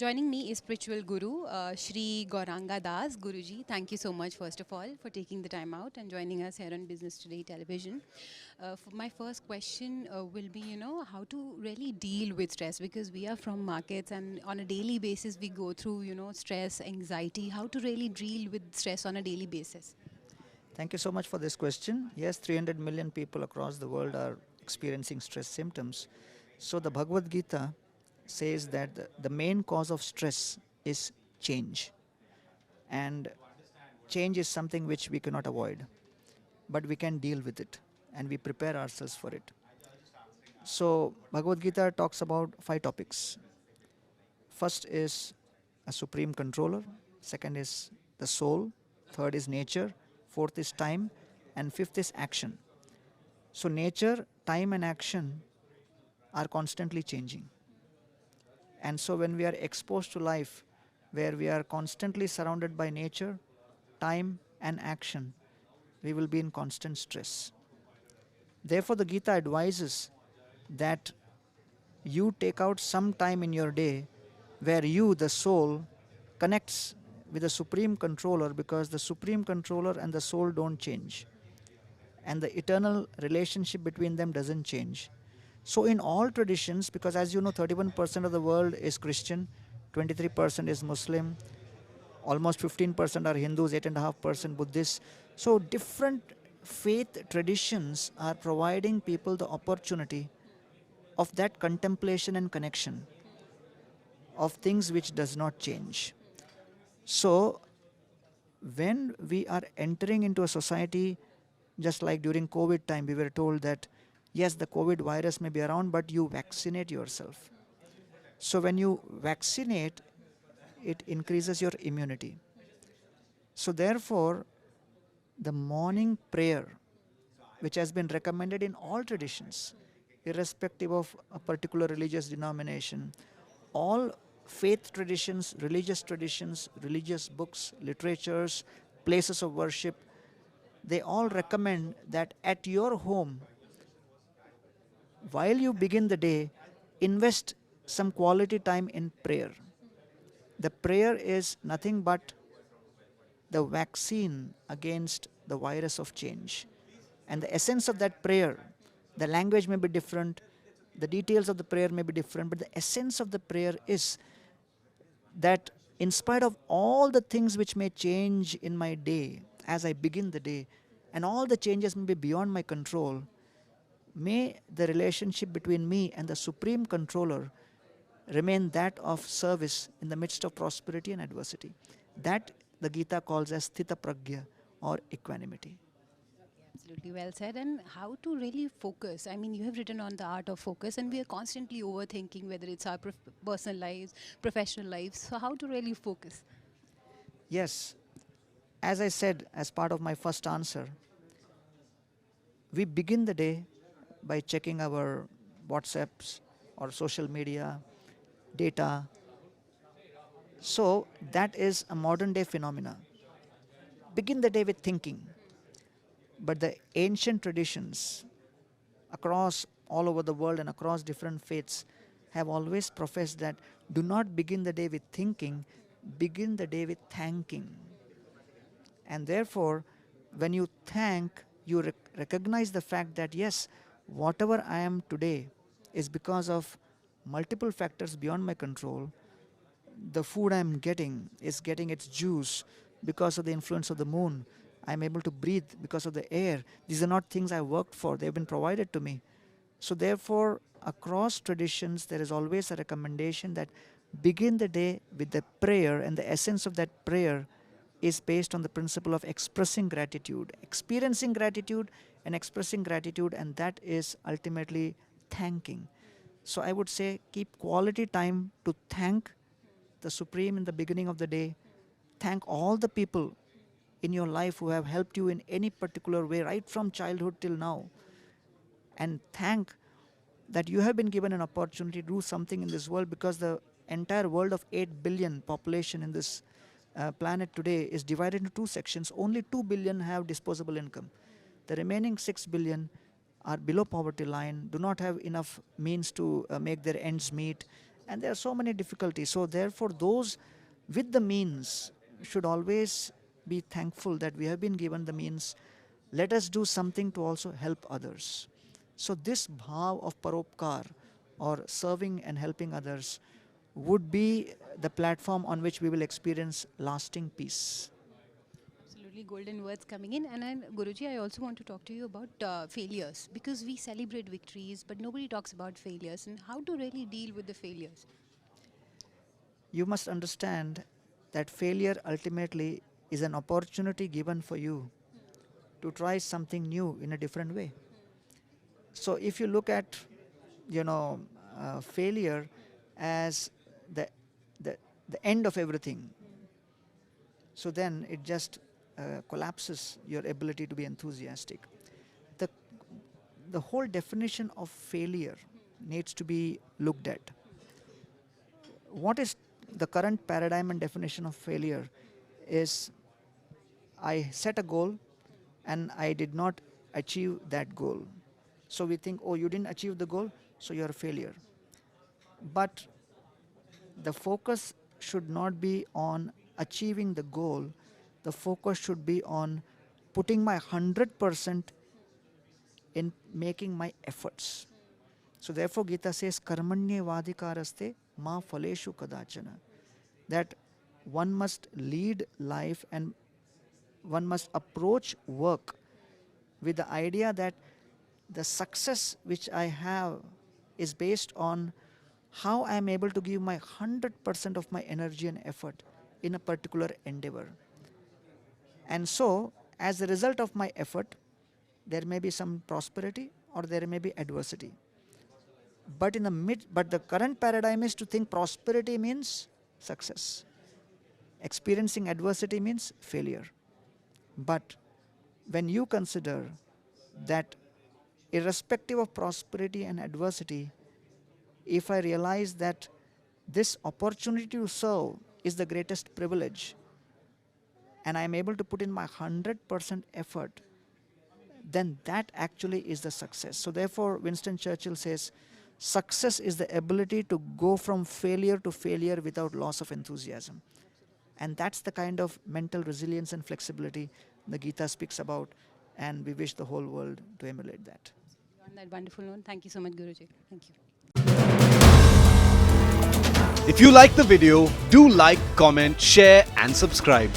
Joining me is spiritual guru Shri Gauranga Das. Guruji, thank you so much first of all for taking the time out and joining us here on Business Today Television. My first question will be, how to really deal with stress, because we are from markets and on a daily basis we go through, stress, anxiety. How to really deal with stress on a daily basis? Thank you so much for this question. Yes, 300 million people across the world are experiencing stress symptoms. So the Bhagavad Gita says that the main cause of stress is change. And change is something which we cannot avoid, but we can deal with it and we prepare ourselves for it. So Bhagavad Gita talks about 5 topics. First is a supreme controller, second is the soul, third is nature, fourth is time, and fifth is action. So nature, time and action are constantly changing. And so when we are exposed to life where we are constantly surrounded by nature, time and action, we will be in constant stress. Therefore the Gita advises that you take out some time in your day where you, the soul, connects with the supreme controller, because the supreme controller and the soul don't change. And the eternal relationship between them doesn't change. So in all traditions, because as you know, 31% of the world is Christian, 23% is Muslim, almost 15% are Hindus, 8.5% Buddhists. So different faith traditions are providing people the opportunity of that contemplation and connection of things which does not change. So when we are entering into a society, just like during COVID time, we were told that yes, the COVID virus may be around, but you vaccinate yourself. So when you vaccinate, it increases your immunity. So therefore, the morning prayer, which has been recommended in all traditions, irrespective of a particular religious denomination, all faith traditions, religious books, literatures, places of worship, they all recommend that at your home, while you begin the day, invest some quality time in prayer. The prayer is nothing but the vaccine against the virus of change. And the essence of that prayer, the language may be different, the details of the prayer may be different, but the essence of the prayer is that in spite of all the things which may change in my day as I begin the day, and all the changes may be beyond my control, may the relationship between me and the supreme controller remain that of service in the midst of prosperity and adversity. That the Gita calls as sthita pragya, or equanimity. Absolutely well said. And how to really focus. I mean, you have written on the art of focus, and we are constantly overthinking whether it's our personal lives, professional lives. So, how to really focus? Yes, as I said as part of my first answer, we begin the day by checking our WhatsApps or social media data. So that is a modern day phenomena. Begin the day with thinking. But the ancient traditions across all over the world and across different faiths have always professed that do not begin the day with thinking, begin the day with thanking. And therefore, when you thank, you recognize the fact that yes, whatever I am today is because of multiple factors beyond my control. The food I'm getting is getting its juice because of the influence of the moon. I'm able to breathe because of the air. These are not things I worked for, they've been provided to me. So therefore, across traditions, there is always a recommendation that begin the day with the prayer, and the essence of that prayer is based on the principle of expressing gratitude, experiencing gratitude and expressing gratitude, and that is ultimately thanking. So I would say keep quality time to thank the Supreme in the beginning of the day. Thank all the people in your life who have helped you in any particular way, right from childhood till now. And thank that you have been given an opportunity to do something in this world, because the entire world of 8 billion population in this planet today is divided into two sections. Only 2 billion have disposable income. The remaining 6 billion are below poverty line, do not have enough means to make their ends meet, And there are so many difficulties. So therefore, those with the means should always be thankful that we have been given the means. Let us do something to also help others. So this bhav of paropkar, or serving and helping others, would be the platform on which we will experience lasting peace. Absolutely golden words coming in. And then, Guruji, I also want to talk to you about failures, because we celebrate victories, but nobody talks about failures and how to really deal with the failures. You must understand that failure ultimately is an opportunity given for you to try something new in a different way. So if you look at, failure as the, the, the end of everything, so then it just collapses your ability to be enthusiastic. The, the whole definition of failure needs to be looked at. What is the current paradigm and definition of failure is, I set a goal and I did not achieve that goal. So we think, oh, you didn't achieve the goal, so you're a failure. But the focus should not be on achieving the goal. The focus should be on putting my 100% in making my efforts. So therefore Gita says, karmanye vadikaraste ma phaleshu kadachana. That one must lead life and one must approach work with the idea that the success which I have is based on how I am able to give my 100% of my energy and effort in a particular endeavor. And so, as a result of my effort, there may be some prosperity or there may be adversity. But the current paradigm is to think prosperity means success. Experiencing adversity means failure. But when you consider that irrespective of prosperity and adversity, if I realize that this opportunity to serve is the greatest privilege and I am able to put in my 100% effort, then that actually is the success. So therefore, Winston Churchill says, success is the ability to go from failure to failure without loss of enthusiasm. And that's the kind of mental resilience and flexibility the Gita speaks about, and we wish the whole world to emulate that. On that wonderful note, thank you so much, Guruji. Thank you. If you like the video, do like, comment, share and subscribe.